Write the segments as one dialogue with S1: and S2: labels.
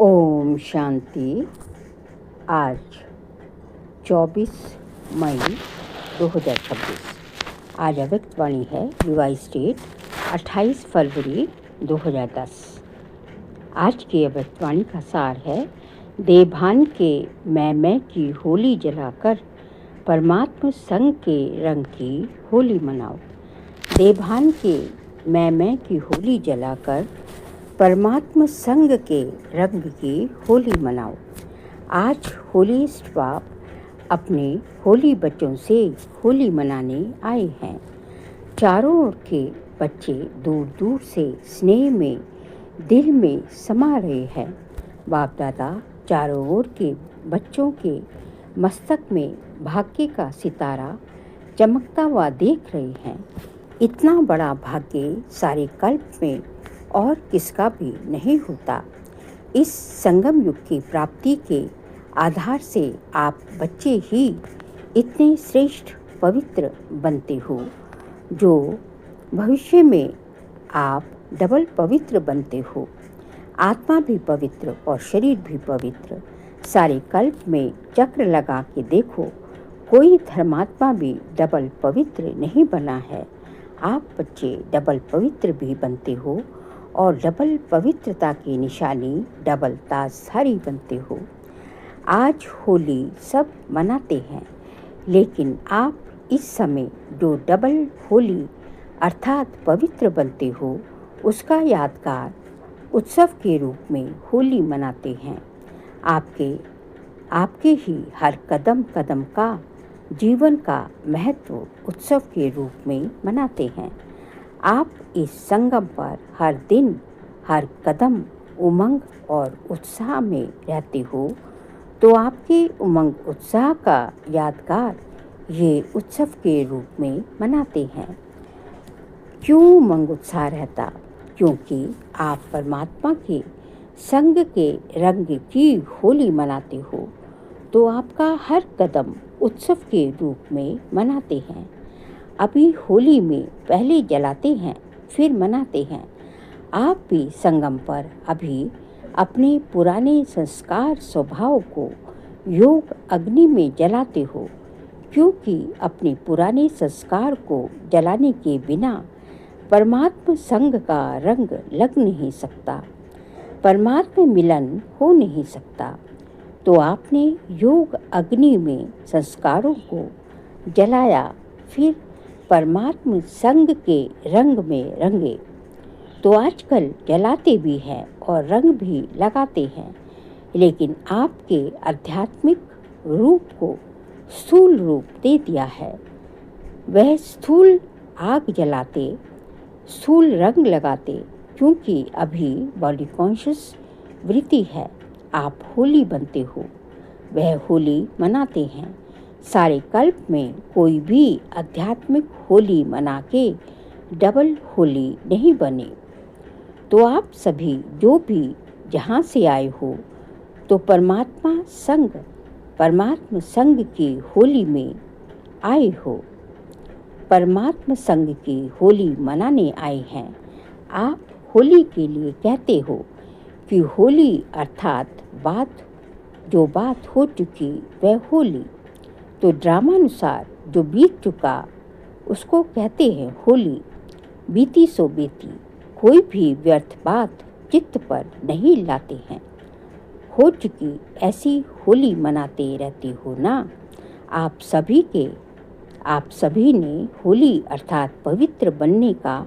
S1: ओम शांति। आज 24 मई 2026। आज अव्यक्तवाणी है रिवाइज डेट 28 फरवरी 2010। आज की अव्यक्तवाणी का सार है, देवभान के मैं की होली जलाकर परमात्मा संग के रंग की होली मनाओ। देवभान के मैं की होली जलाकर परमात्मा संग के रंग की होली मनाओ। आज होलीस्ट बाप अपने होली बच्चों से होली मनाने आए हैं। चारों ओर के बच्चे दूर दूर से स्नेह में दिल में समा रहे हैं। बाप दादा चारों ओर के बच्चों के मस्तक में भाग्य का सितारा चमकता हुआ देख रहे हैं। इतना बड़ा भाग्य सारे कल्प में और किसका भी नहीं होता। इस संगम युग की प्राप्ति के आधार से आप बच्चे ही इतने श्रेष्ठ पवित्र बनते हो, जो भविष्य में आप डबल पवित्र बनते हो। आत्मा भी पवित्र और शरीर भी पवित्र। सारे कल्प में चक्र लगा के देखो, कोई धर्मात्मा भी डबल पवित्र नहीं बना है। आप बच्चे डबल पवित्र भी बनते हो और डबल पवित्रता की निशानी डबल ताजधारी बनते हो। आज होली सब मनाते हैं, लेकिन आप इस समय जो डबल होली अर्थात पवित्र बनते हो, उसका यादगार उत्सव के रूप में होली मनाते हैं। आपके ही हर कदम कदम का जीवन का महत्व उत्सव के रूप में मनाते हैं। आप इस संगम पर हर दिन हर कदम उमंग और उत्साह में रहते हो, तो आपके उमंग उत्साह का यादगार ये उत्सव के रूप में मनाते हैं। क्यों उमंग उत्साह रहता? क्योंकि आप परमात्मा के संग के रंग की होली मनाते हो, तो आपका हर कदम उत्सव के रूप में मनाते हैं। अभी होली में पहले जलाते हैं फिर मनाते हैं। आप भी संगम पर अभी अपने पुराने संस्कार स्वभाव को योग अग्नि में जलाते हो, क्योंकि अपने पुराने संस्कार को जलाने के बिना परमात्मा संग का रंग लग नहीं सकता, परमात्मा मिलन हो नहीं सकता। तो आपने योग अग्नि में संस्कारों को जलाया, फिर परमात्मा संग के रंग में रंगे। तो आजकल जलाते भी हैं और रंग भी लगाते हैं, लेकिन आपके आध्यात्मिक रूप को स्थूल रूप दे दिया है। वह स्थूल आग जलाते, स्थूल रंग लगाते, क्योंकि अभी बॉडी कॉन्शियस वृत्ति है। आप होली बनते हो, वह होली मनाते हैं। सारे कल्प में कोई भी आध्यात्मिक होली मना के डबल होली नहीं बने। तो आप सभी जो भी जहाँ से आए हो, तो परमात्मा संग की होली में आए हो, परमात्मा संग की होली मनाने आए हैं। आप होली के लिए कहते हो कि होली अर्थात जो बात हो चुकी वह होली। तो ड्रामानुसार जो बीत चुका उसको कहते हैं होली। बीती सो बीती, कोई भी व्यर्थ बात चित्त पर नहीं लाते हैं। हो चुकी ऐसी होली मनाते रहते हो ना। आप सभी ने होली अर्थात पवित्र बनने का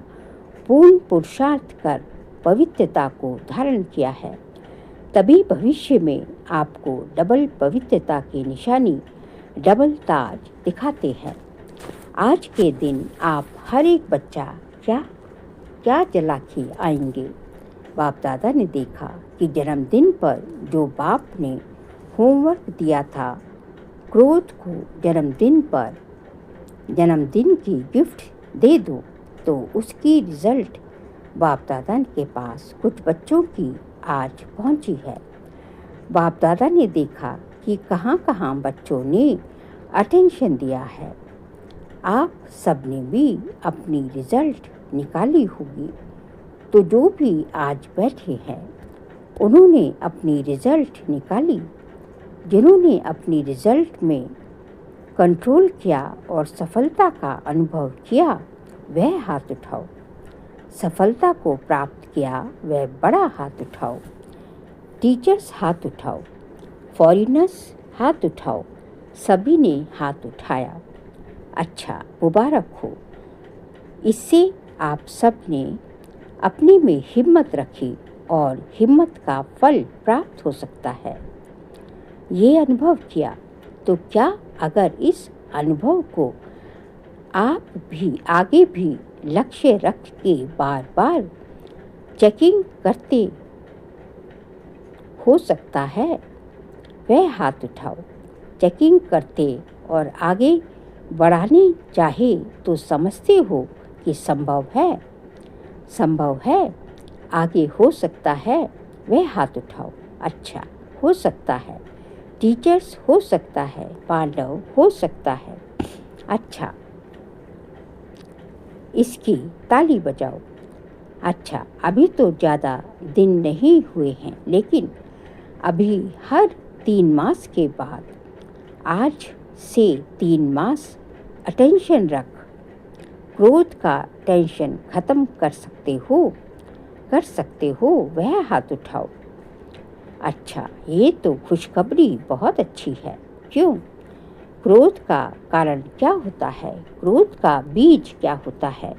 S1: पूर्ण पुरुषार्थ कर पवित्रता को धारण किया है। तभी भविष्य में आपको डबल पवित्रता की निशानी डबल ताज दिखाते हैं। आज के दिन आप हर एक बच्चा क्या जला के आएंगे। बाप दादा ने देखा कि जन्मदिन पर जो बाप ने होमवर्क दिया था, क्रोध को जन्मदिन की गिफ्ट दे दो, तो उसकी रिजल्ट बाप दादा के पास कुछ बच्चों की आज पहुंची है। बाप दादा ने देखा कि कहाँ कहाँ बच्चों ने अटेंशन दिया है। आप सब ने भी अपनी रिजल्ट निकाली होगी। तो जो भी आज बैठे हैं, उन्होंने अपनी रिजल्ट निकाली। जिन्होंने अपनी रिजल्ट में कंट्रोल किया और सफलता का अनुभव किया, वह हाथ उठाओ। सफलता को प्राप्त किया, वह बड़ा हाथ उठाओ। टीचर्स हाथ उठाओ। फॉरेनर्स हाथ उठाओ। सभी ने हाथ उठाया। अच्छा, मुबारक हो। इससे आप सब ने अपने में हिम्मत रखी और हिम्मत का फल प्राप्त हो सकता है। ये अनुभव किया, तो क्या अगर इस अनुभव को आप भी आगे भी लक्ष्य रख के बार बार चेकिंग करते हो सकता है? वह हाथ उठाओ। चेकिंग करते और आगे बढ़ाने चाहे तो समझते हो कि संभव है? संभव है, आगे हो सकता है? वह हाथ उठाओ। अच्छा, हो सकता है। टीचर्स हो सकता है। पांडव हो सकता है। अच्छा, इसकी ताली बजाओ। अच्छा, अभी तो ज़्यादा दिन नहीं हुए हैं, लेकिन अभी हर 3 मास के बाद, आज से 3 मास अटेंशन रख, क्रोध का टेंशन ख़त्म कर सकते हो। वह हाथ उठाओ। अच्छा, ये तो खुशखबरी बहुत अच्छी है। क्यों? क्रोध का कारण क्या होता है? क्रोध का बीज क्या होता है?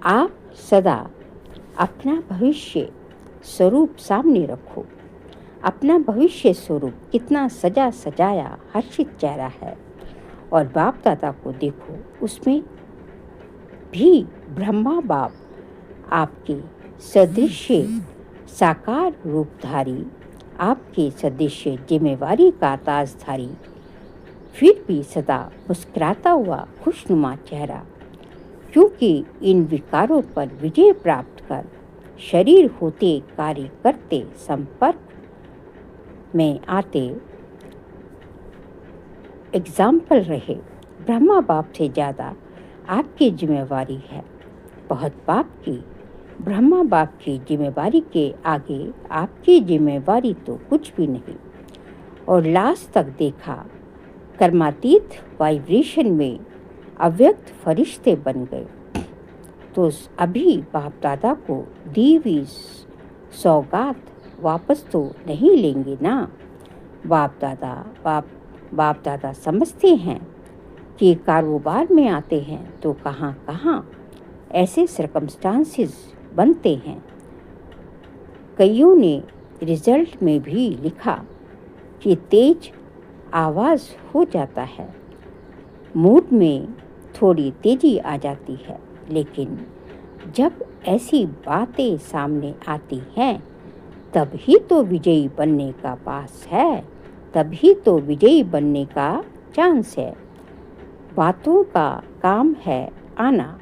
S1: आप सदा अपना भविष्य स्वरूप सामने रखो। अपना भविष्य स्वरूप कितना सजा सजाया हर्षित चेहरा है, और बाप दादा को देखो, उसमें भी ब्रह्मा बाप आपके सदृश्य साकार रूपधारी, आपके सदृश्य जिम्मेवारी का ताजधारी, फिर भी सदा मुस्कुराता हुआ खुशनुमा चेहरा। क्योंकि इन विकारों पर विजय प्राप्त कर शरीर होते कार्य करते संपर्क में आते एग्जाम्पल रहे। ब्रह्मा बाप से ज़्यादा आपकी जिम्मेवारी है, बहुत बाप की। ब्रह्मा बाप की जिम्मेवारी के आगे आपकी जिम्मेवारी तो कुछ भी नहीं। और लास्ट तक देखा, कर्मातीत वाइब्रेशन में अव्यक्त फरिश्ते बन गए। तो अभी बाप दादा को दी हुई सौगात वापस तो नहीं लेंगे ना? बाप दादा समझते हैं कि कारोबार में आते हैं तो कहाँ कहाँ ऐसे सर्कमस्टांसेस बनते हैं। कईयों ने रिजल्ट में भी लिखा कि तेज आवाज़ हो जाता है, मूड में थोड़ी तेजी आ जाती है, लेकिन जब ऐसी बातें सामने आती हैं तब ही तो विजयी बनने का पास है, तब ही तो विजयी बनने का चांस है। बातों का काम है आना,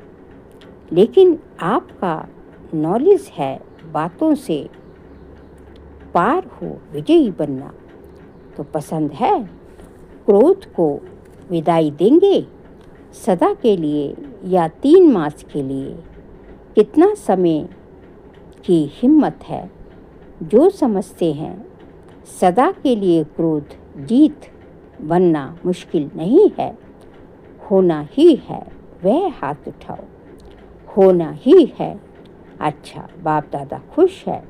S1: लेकिन आपका नॉलेज है बातों से पार हो विजयी बनना। तो पसंद है? क्रोध को विदाई देंगे सदा के लिए या 3 मास के लिए? कितना समय की हिम्मत है जो समझते हैं सदा के लिए क्रोध जीत बनना मुश्किल नहीं है, होना ही है। वह हाथ उठाओ। होना ही है। अच्छा, बाप दादा खुश है।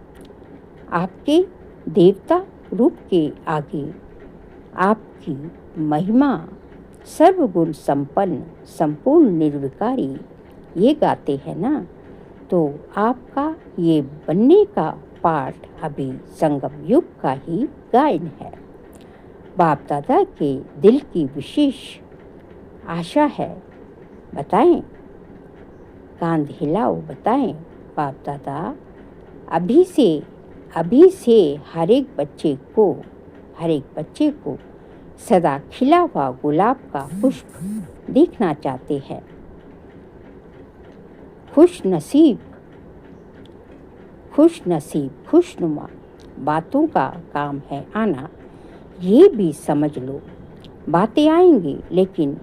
S1: आपके देवता रूप के आगे आपकी महिमा सर्वगुण संपन्न संपूर्ण निर्विकारी ये गाते हैं ना? तो आपका ये बनने का पाठ अभी संगम युग का ही गायन है। बाप दादा के दिल की विशेष आशा है। बताएं, कांध हिलाओ, बताएं। बाप दादा अभी से हर एक बच्चे को सदा खिला हुआ गुलाब का पुष्प देखना चाहते हैं। खुश नसीब, खुशनुमा बातों का काम है आना। ये भी समझ लो, बातें आएंगी, लेकिन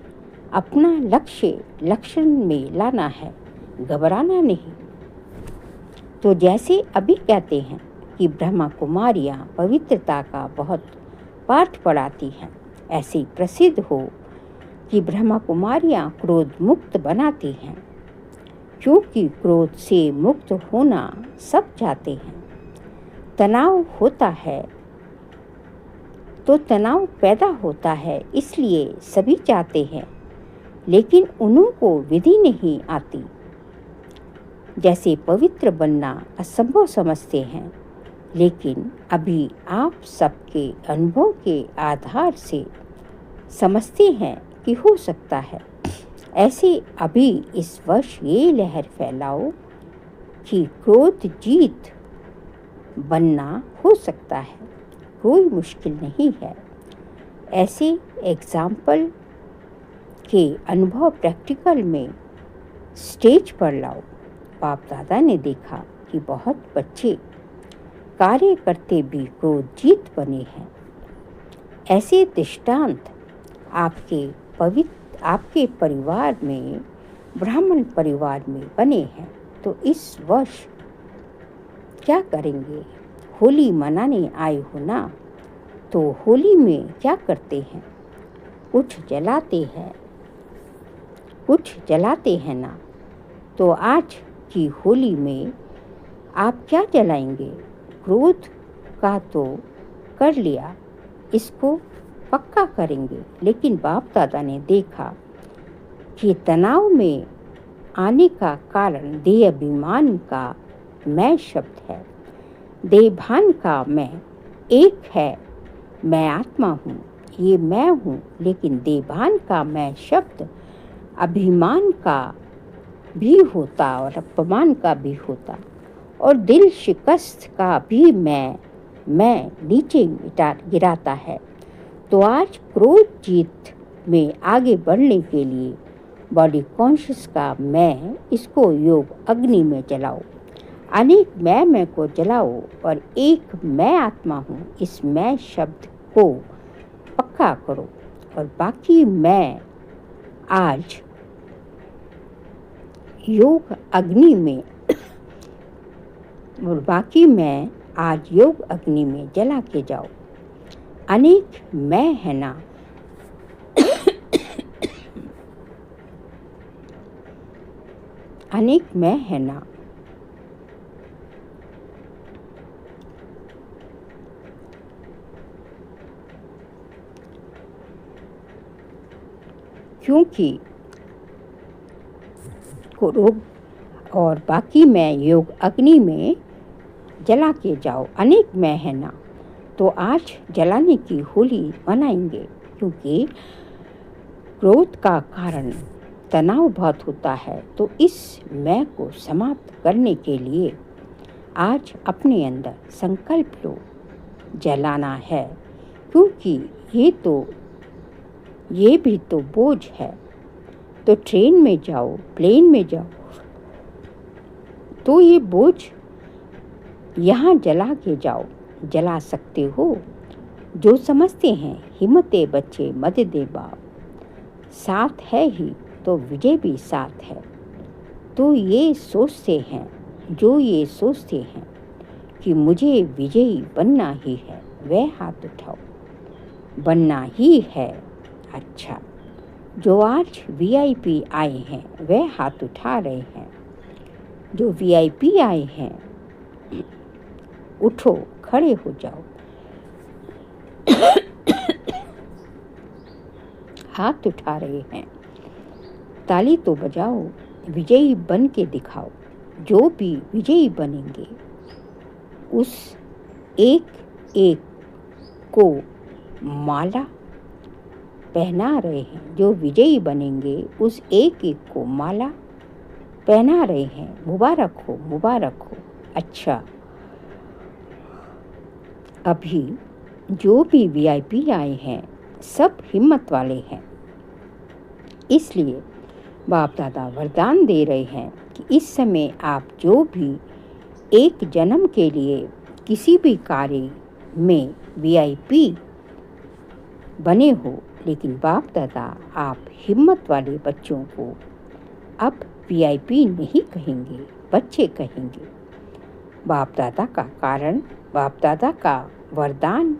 S1: अपना लक्ष्य में लाना है, घबराना नहीं। तो जैसे अभी कहते हैं कि ब्रह्मा कुमारियाँ पवित्रता का बहुत पाठ पढ़ाती हैं, ऐसे प्रसिद्ध हो कि ब्रह्मा कुमारियाँ क्रोध मुक्त बनाती हैं, क्योंकि क्रोध से मुक्त होना सब चाहते हैं। तनाव होता है तो तनाव पैदा होता है, इसलिए सभी चाहते हैं, लेकिन उन्हों को विधि नहीं आती। जैसे पवित्र बनना असंभव समझते हैं, लेकिन अभी आप सबके अनुभव के आधार से समझते हैं कि हो सकता है। ऐसे अभी इस वर्ष ये लहर फैलाओ कि क्रोध जीत बनना हो सकता है, कोई मुश्किल नहीं है। ऐसे एग्जाम्पल के अनुभव प्रैक्टिकल में स्टेज पर लाओ। बाप दादा ने देखा कि बहुत बच्चे कार्य करते भी क्रोध जीत बने हैं। ऐसे दृष्टांत आपके परिवार में, ब्राह्मण परिवार में बने हैं, तो इस वर्ष क्या करेंगे? होली मनाने आए हो ना, तो होली में क्या करते हैं? कुछ जलाते हैं ना, तो आज की होली में आप क्या जलाएंगे? क्रोध का तो कर लिया, इसको पक्का करेंगे। लेकिन बाप दादा ने देखा कि तनाव में आने का कारण देह अभिमान का मैं शब्द है। देहभान का मैं एक है, मैं आत्मा हूँ, ये मैं हूँ, लेकिन देहभान का मैं शब्द अभिमान का भी होता और अपमान का भी होता, और दिल शिकस्त का भी मैं नीचे गिराता है। तो आज क्रोध जीत में आगे बढ़ने के लिए बॉडी कॉन्शियस का मैं, इसको योग अग्नि में जलाओ। अनेक मैं को जलाओ और एक मैं आत्मा हूँ, इस मैं शब्द को पक्का करो। और बाकी मैं आज योग अग्नि में जला के जाओ। अनेक मैं है ना, अनेक मैं है ना, क्योंकि और बाकी मैं योग अग्नि में जला के जाओ। अनेक मैं है ना, तो आज जलाने की होली मनाएंगे, क्योंकि क्रोध का कारण तनाव बहुत होता है। तो इस मैं को समाप्त करने के लिए आज अपने अंदर संकल्प लो, जलाना है, क्योंकि ये भी तो बोझ है। तो ट्रेन में जाओ, प्लेन में जाओ, तो ये बोझ यहाँ जला के जाओ। जला सकते हो जो समझते हैं, हिम्मते बच्चे मत दे बाप, साथ है ही तो विजय भी साथ है। तो ये सोचते हैं कि मुझे विजयी बनना ही है, वह हाथ उठाओ, बनना ही है। अच्छा, जो आज VIP आए हैं वह हाथ उठा रहे हैं। जो VIP आए हैं, उठो, खड़े हो जाओ, हाथ उठा रहे हैं, ताली तो बजाओ, विजयी बन के दिखाओ। जो भी विजयी बनेंगे उस एक को माला पहना रहे हैं। जो विजयी बनेंगे उस एक को माला पहना रहे हैं। मुबारक हो, मुबारक हो। अच्छा, अभी जो भी VIP आए हैं सब हिम्मत वाले हैं, इसलिए बाप दादा वरदान दे रहे हैं कि इस समय आप जो भी एक जन्म के लिए किसी भी कार्य में VIP बने हो, लेकिन बाप दादा आप हिम्मत वाले बच्चों को अब VIP नहीं कहेंगे, बच्चे कहेंगे। बाप दादा का कारण बाप दादा का वरदान।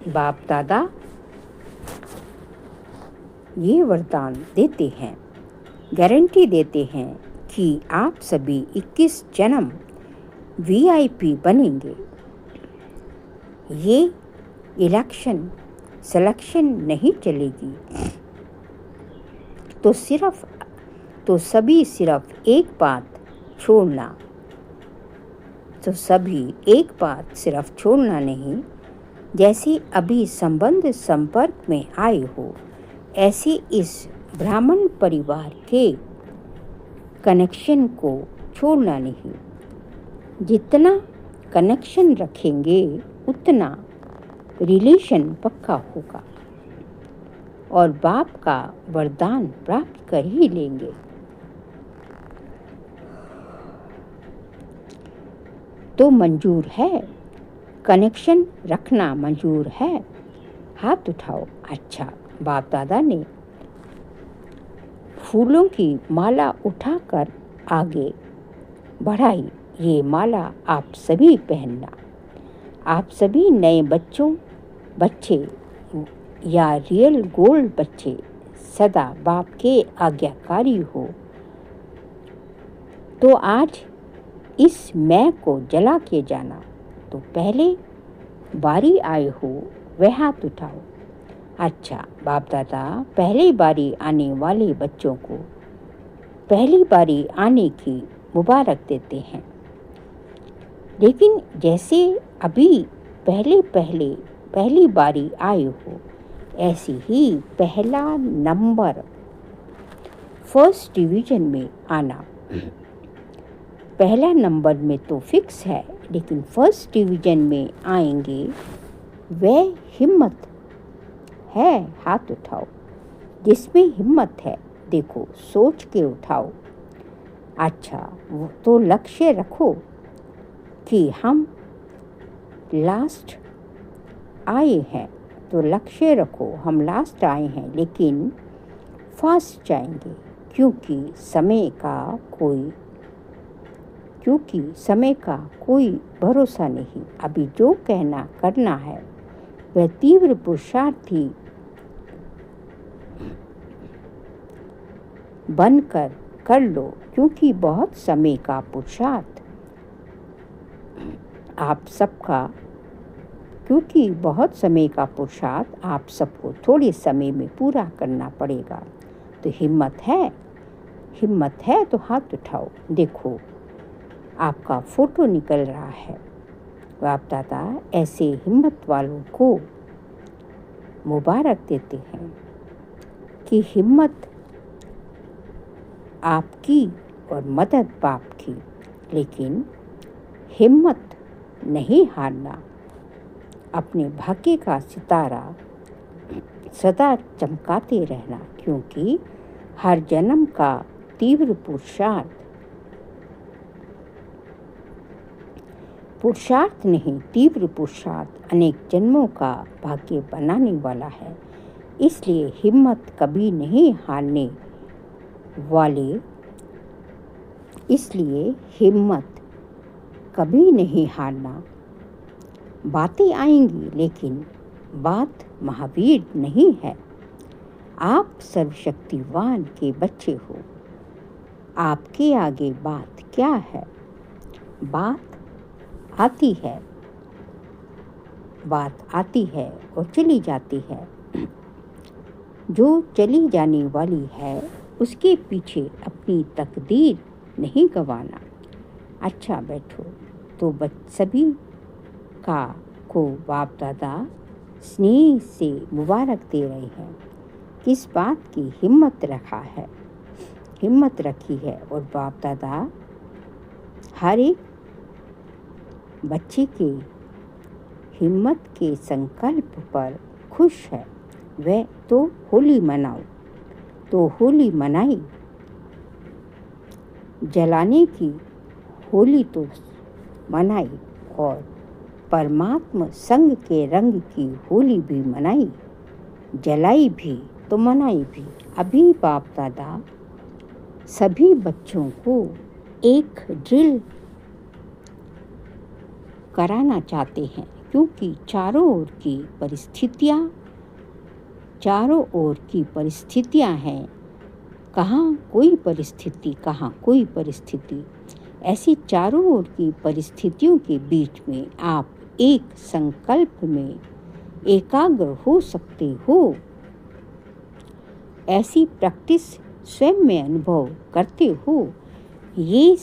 S1: बाप दादा ये वरदान देते हैं, गारंटी देते हैं कि आप सभी 21 जन्म VIP बनेंगे। ये इलेक्शन सिलेक्शन नहीं चलेगी। तो सभी सिर्फ एक बात छोड़ना नहीं। जैसे अभी संबंध संपर्क में आए हो, ऐसे इस ब्राह्मण परिवार के कनेक्शन को छोड़ना नहीं। जितना कनेक्शन रखेंगे उतना रिलेशन पक्का होगा और बाप का वरदान प्राप्त कर ही लेंगे। तो मंजूर है, कनेक्शन रखना मंजूर है? हाथ उठाओ। अच्छा, बाप दादा ने फूलों की माला उठाकर आगे बढ़ाई। ये माला आप सभी पहनना। आप सभी नए बच्चे या रियल गोल्ड बच्चे सदा बाप के आज्ञाकारी हो। तो आज इस मैं को जला के जाना। तो पहले बारी आए हो वह हाथ उठाओ। अच्छा, बाप दादा पहली बारी आने वाले बच्चों को पहली बारी आने की मुबारक देते हैं। लेकिन जैसे अभी पहली बारी आए हो, ऐसे ही पहला नंबर फर्स्ट डिवीजन में आना। पहला नंबर में तो फिक्स है, लेकिन फर्स्ट डिवीजन में आएंगे वह हिम्मत है। हाथ उठाओ। जिसमें हिम्मत है, देखो सोच के उठाओ। अच्छा, वो तो लक्ष्य रखो कि हम लास्ट आए हैं, तो लक्ष्य रखो हम लास्ट आए हैं, लेकिन फास्ट जाएंगे क्योंकि समय का कोई भरोसा नहीं। अभी जो करना है वह तीव्र पुरुषार्थ ही बनकर कर लो, क्योंकि बहुत समय का पुरुषार्थ आप सबको थोड़े समय में पूरा करना पड़ेगा। तो हिम्मत है तो हाथ उठाओ। देखो आपका फोटो निकल रहा है। बाप दादा ऐसे हिम्मत वालों को मुबारक देते हैं कि हिम्मत आपकी और मदद बाप की, लेकिन हिम्मत नहीं हारना। अपने भाग्य का सितारा सदा चमकाते रहना, क्योंकि हर जन्म का तीव्र तीव्र पुरुषार्थ अनेक जन्मों का भाग्य बनाने वाला है। इसलिए हिम्मत कभी नहीं हारना। बातें आएंगी, लेकिन बात महावीर नहीं है। आप सर्वशक्तिवान के बच्चे हो। आपके आगे बात क्या है? बात आती है और चली जाती है। जो चली जाने वाली है उसके पीछे अपनी तकदीर नहीं गंवाना। अच्छा बैठो। तो सभी को बाप दादा स्नेह से मुबारक दे रहे हैं। किस बात की हिम्मत रखी है और बाप दादा हर एक बच्चे के हिम्मत के संकल्प पर खुश है। वह तो होली मनाओ। तो होली मनाई, जलाने की होली तो मनाई और परमात्मा संग के रंग की होली भी मनाई, जलाई भी तो मनाई भी। अभी बाप दादा सभी बच्चों को एक ड्रिल कराना चाहते हैं, क्योंकि चारों ओर की परिस्थितियाँ हैं, कहाँ कोई परिस्थिति। ऐसी चारों ओर की परिस्थितियों के बीच में आप एक संकल्प में एकाग्र हो सकते हो। ऐसी प्रैक्टिस स्वयं में अनुभव करते हो। ये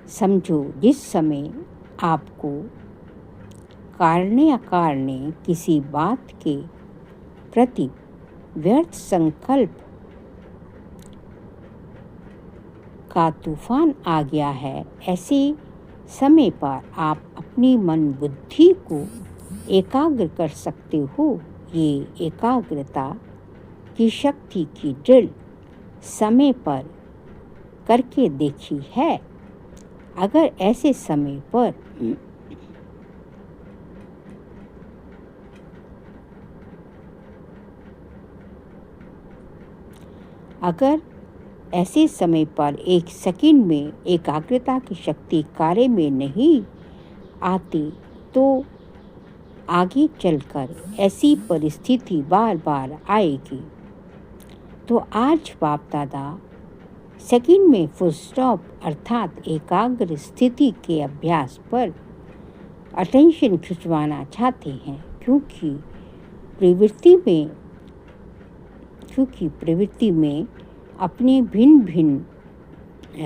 S1: समझो, जिस समय आपको कारणे अकारणे किसी बात के प्रति व्यर्थ संकल्प का तूफान आ गया है, ऐसे समय पर आप अपनी मन बुद्धि को एकाग्र कर सकते हो। ये एकाग्रता की शक्ति की ड्रिल समय पर करके देखी है। अगर ऐसे समय पर एक सेकंड में एकाग्रता की शक्ति कार्य में नहीं आती, तो आगे चलकर ऐसी परिस्थिति बार बार आएगी। तो आज बाप दादा सेकंड में फुल स्टॉप अर्थात एकाग्र स्थिति के अभ्यास पर अटेंशन खिंचवाना चाहते हैं, क्योंकि प्रवृत्ति में अपने भिन्न भिन्न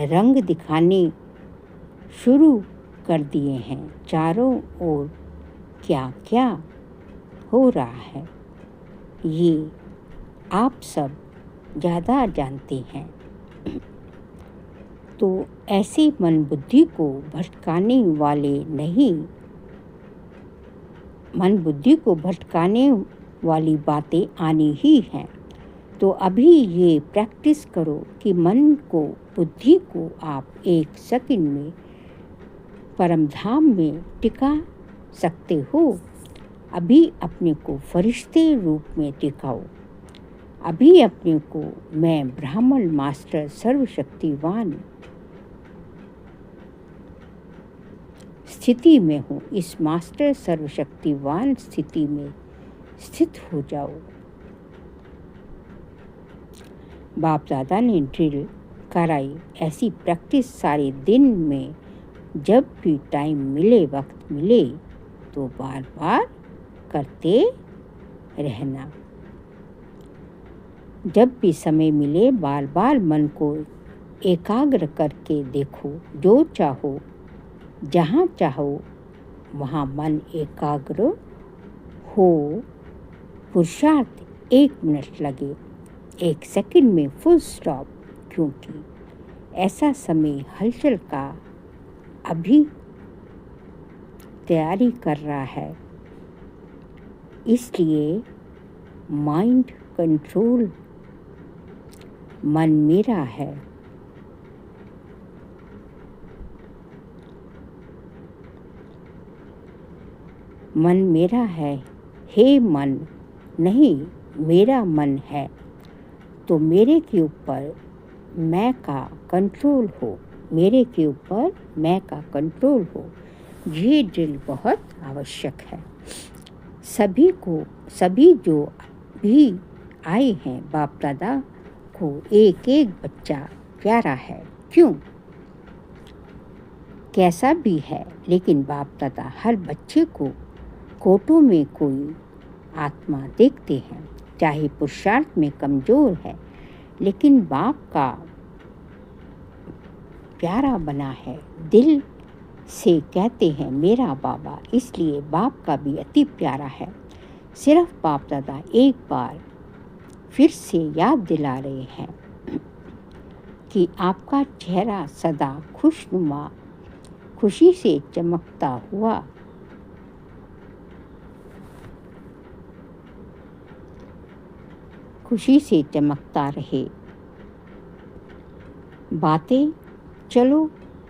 S1: रंग दिखाने शुरू कर दिए हैं। चारों ओर क्या क्या हो रहा है, ये आप सब ज़्यादा जानते हैं। तो ऐसे मन बुद्धि को भटकाने वाली बातें आनी ही हैं। तो अभी ये प्रैक्टिस करो कि मन को, बुद्धि को आप एक सेकंड में परमधाम में टिका सकते हो। अभी अपने को फरिश्ते रूप में टिकाओ। अभी अपने को मैं ब्राह्मण मास्टर सर्वशक्तिवान स्थिति में हूँ, इस मास्टर सर्वशक्तिवान स्थिति में स्थित हो जाओ। बाप दादा ने ड्रिल कराई। ऐसी प्रैक्टिस सारे दिन में जब भी टाइम मिले, वक्त मिले, तो बार बार करते रहना। जब भी समय मिले बार बार मन को एकाग्र करके देखो। जो चाहो, जहाँ चाहो वहाँ मन एकाग्र हो। पुरुषार्थ 1 मिनट लगे, 1 सेकंड में फुल स्टॉप, क्योंकि ऐसा समय हलचल का अभी तैयारी कर रहा है। इसलिए माइंड कंट्रोल, मन मेरा है। मन मेरा है, हे मन, नहीं मेरा मन है। तो मेरे के ऊपर मैं का कंट्रोल हो, मेरे के ऊपर मैं का कंट्रोल हो। ये ड्रिल बहुत आवश्यक है। सभी जो भी आए हैं, बाप दादा को एक एक बच्चा प्यारा है। क्यों? कैसा भी है, लेकिन बाप दादा हर बच्चे को कोटों में कोई आत्मा देखते हैं। चाहे पुरुषार्थ में कमज़ोर है, लेकिन बाप का प्यारा बना है। दिल से कहते हैं मेरा बाबा, इसलिए बाप का भी अति प्यारा है। सिर्फ बाप दादा एक बार फिर से याद दिला रहे हैं कि आपका चेहरा सदा खुशनुमा, खुशी से चमकता हुआ रहे।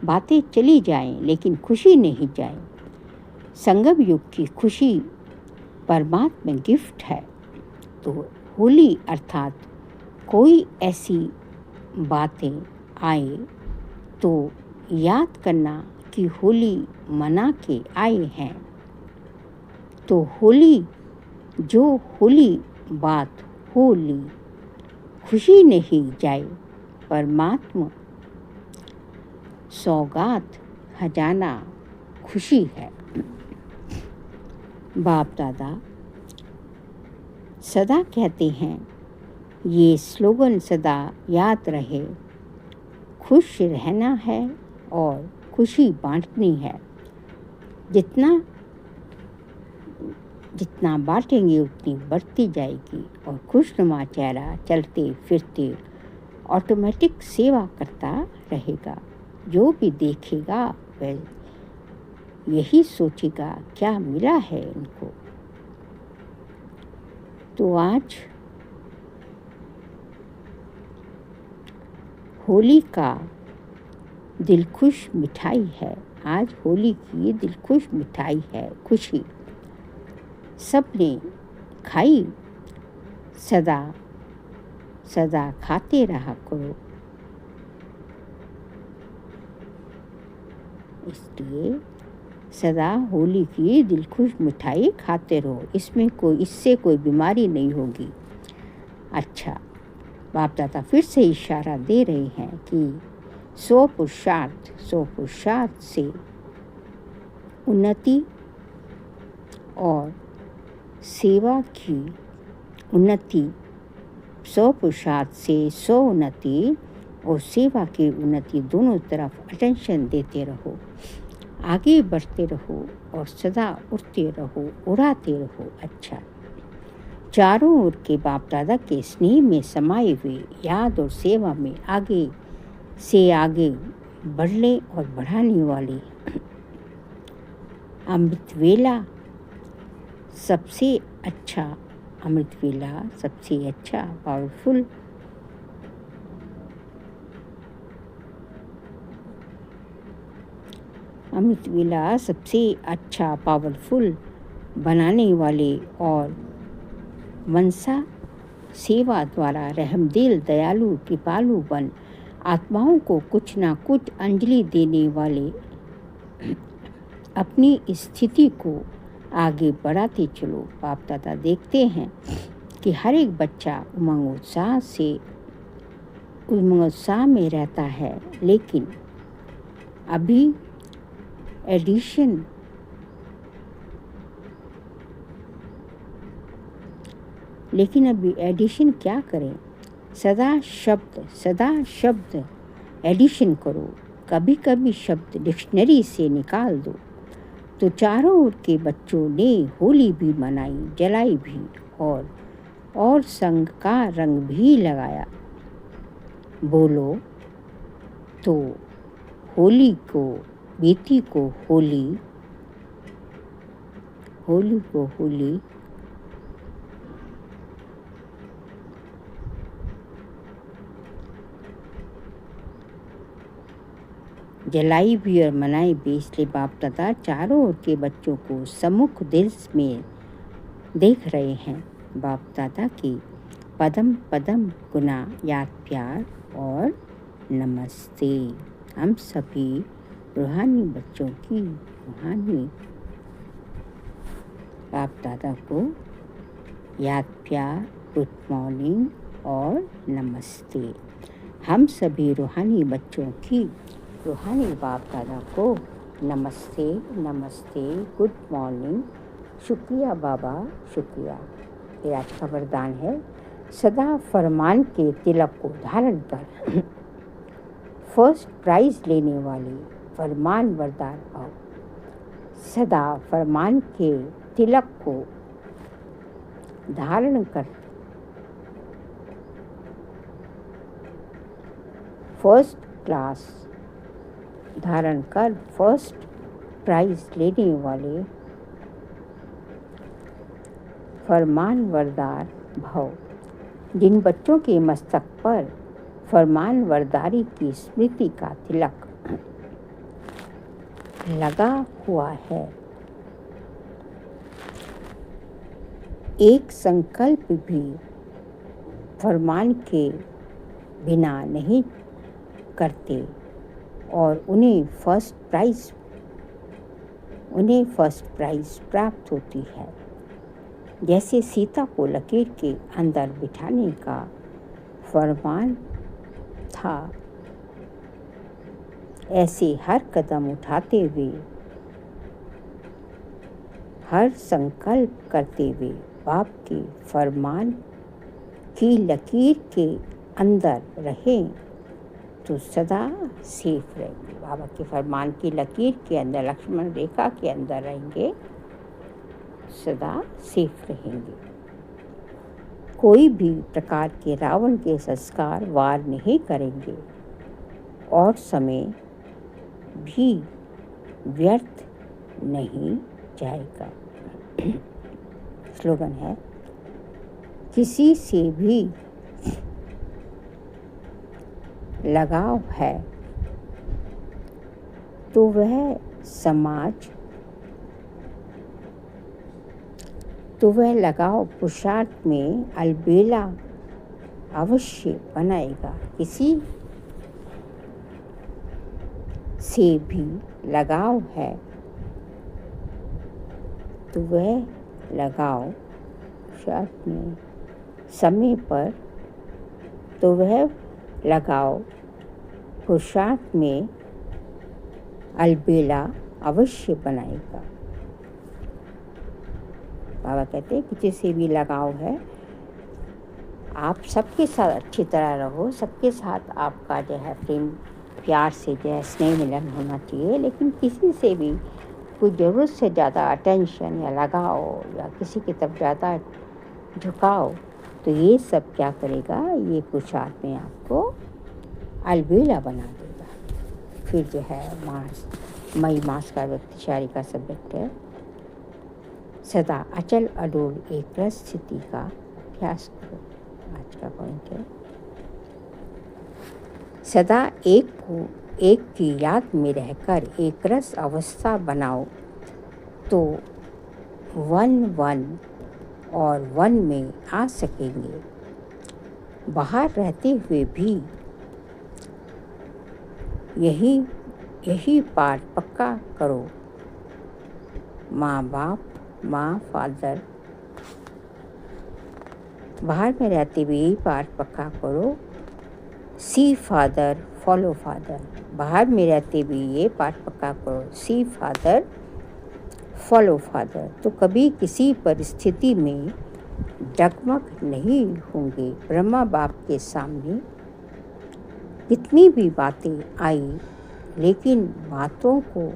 S1: बातें चली जाएं, लेकिन खुशी नहीं जाए। संगम युग की खुशी परमात्मा गिफ्ट है। तो होली अर्थात कोई ऐसी बातें आए तो याद करना की होली मना के आए हैं। तो होली जो होली बात होली, खुशी नहीं जाए परमात्मा सौगात खजाना खुशी है। बाप दादा सदा कहते हैं, ये स्लोगन सदा याद रहे, खुश रहना है और खुशी बांटनी है। जितना बांटेंगे उतनी बढ़ती जाएगी और खुशनुमा चेहरा चलते फिरते ऑटोमेटिक सेवा करता रहेगा। जो भी देखेगा वह यही सोचेगा क्या मिला है इनको। तो आज होली का दिलखुश मिठाई है। आज होली की दिलखुश मिठाई है खुशी। सबने खाई, सदा सदा खाते रहा करो। इसलिए सदा होली की दिलखुश मिठाई खाते रहो। इससे कोई बीमारी नहीं होगी। अच्छा, बाप दादा फिर से इशारा दे रहे हैं कि 100 पुरुषार्थ से उन्नति और सेवा की उन्नति, 100 पुरुषार्थ से 100 उन्नति और सेवा की उन्नति, दोनों तरफ अटेंशन देते रहो, आगे बढ़ते रहो और सदा उड़ते रहो, उड़ाते रहो। अच्छा, चारों ओर के बाप दादा के स्नेह में समाये हुए याद और सेवा में आगे से आगे बढ़ने और बढ़ाने वाली अमृत वेला सबसे अच्छा पावरफुल अमृत वेला सबसे अच्छा पावरफुल बनाने वाले और मनसा सेवा द्वारा रहमदिल दयालु कृपालु बन आत्माओं को कुछ ना कुछ अंजलि देने वाले अपनी स्थिति को आगे बढ़ाते चलो। बाप दादा देखते हैं कि हर एक बच्चा उमंग उत्साह में रहता है, लेकिन अभी एडिशन क्या करें। सदा शब्द एडिशन करो। कभी कभी शब्द डिक्शनरी से निकाल दो। तो चारों ओर के बच्चों ने होली भी मनाई, जलाई भी और संग का रंग भी लगाया। बोलो तो होली को होली जलाई भी और मनाई भी। इसलिए बाप दादा चारों ओर के बच्चों को सम्मुख दिल में देख रहे हैं। बाप दादा की पदम पदम गुना याद प्यार और नमस्ते। हम सभी रूहानी बच्चों की रूहानी बाप दादा को याद प्यार, गुड मॉर्निंग और नमस्ते। हम सभी रूहानी बच्चों की रूहानी बाप दादा को नमस्ते, गुड मॉर्निंग, शुक्रिया बाबा, शुक्रिया। ये आज का वरदान है, सदा फरमान के तिलक को धारण कर फर्स्ट प्राइज लेने वाली फरमान वरदान पाओ। सदा फरमान के तिलक को धारण कर फर्स्ट प्राइज लेने वाले फरमान वरदार भव। जिन बच्चों के मस्तक पर फरमान वरदारी की स्मृति का तिलक लगा हुआ है, एक संकल्प भी फरमान के बिना नहीं करते और उन्हें फर्स्ट प्राइज उन्हें फर्स्ट प्राइज प्राप्त होती है। जैसे सीता को लकीर के अंदर बिठाने का फरमान था, ऐसे हर कदम उठाते हुए, हर संकल्प करते हुए बाप के फरमान की लकीर के अंदर रहें तो सदा सेफ रहेंगे। बाबा के फरमान की लकीर के अंदर, लक्ष्मण रेखा के अंदर रहेंगे, सदा सेफ रहेंगे। कोई भी प्रकार के रावण के संस्कार वार नहीं करेंगे और समय भी व्यर्थ नहीं जाएगा। स्लोगन है, किसी से भी लगाव है तो वह लगाव पुरुषार्थ में अलबेला अवश्य बनाएगा। किसी से भी लगाव है तो वह लगाव पुरुषार्थ में समय पर तो वह लगाव पुरुषार्थ में अलबेला अवश्य बनाएगा। बाबा कहते हैं कि जिसे भी लगाव है, आप सबके साथ अच्छी तरह रहो, सबके साथ आपका जो है प्रेम प्यार से जो है स्नेह मिलन होना चाहिए, लेकिन किसी से भी कोई ज़रूरत से ज़्यादा अटेंशन या लगाव या किसी की तरफ ज़्यादा झुकाव, तो ये सब क्या करेगा, ये पुरुषार्थ में आपको अलबेला बना देगा। फिर जो है मई मास का व्यक्तिशारी का सब्जेक्ट है, सदा अचल अडोल एक रस स्थिति का अभ्यास करो। आज का पॉइंट है, सदा एक की याद में रहकर एक रस अवस्था बनाओ तो वन और वन में आ सकेंगे। बाहर रहते हुए भी यही पाठ पक्का करो। माँ बाप, माँ फादर, बाहर में रहते हुए यही पाठ पक्का करो। सी फादर फॉलो फादर, बाहर में रहते हुए ये पाठ पक्का करो। सी फादर फॉलो फादर, तो कभी किसी परिस्थिति में डगमग नहीं होंगे। ब्रह्मा बाप के सामने कितनी भी बातें आई, लेकिन बातों को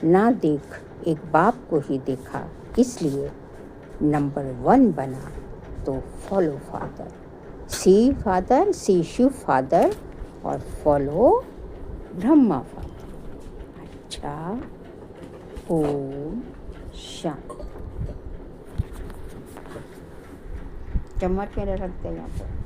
S1: ना देख एक बाप को ही देखा, इसलिए नंबर 1 बना तो फॉलो फादर। सी फादर, सी शिव फादर और फॉलो ब्रह्मा फादर। अच्छा, ओम शांति। चम्मच मेरे रखते हैं यहाँ पर।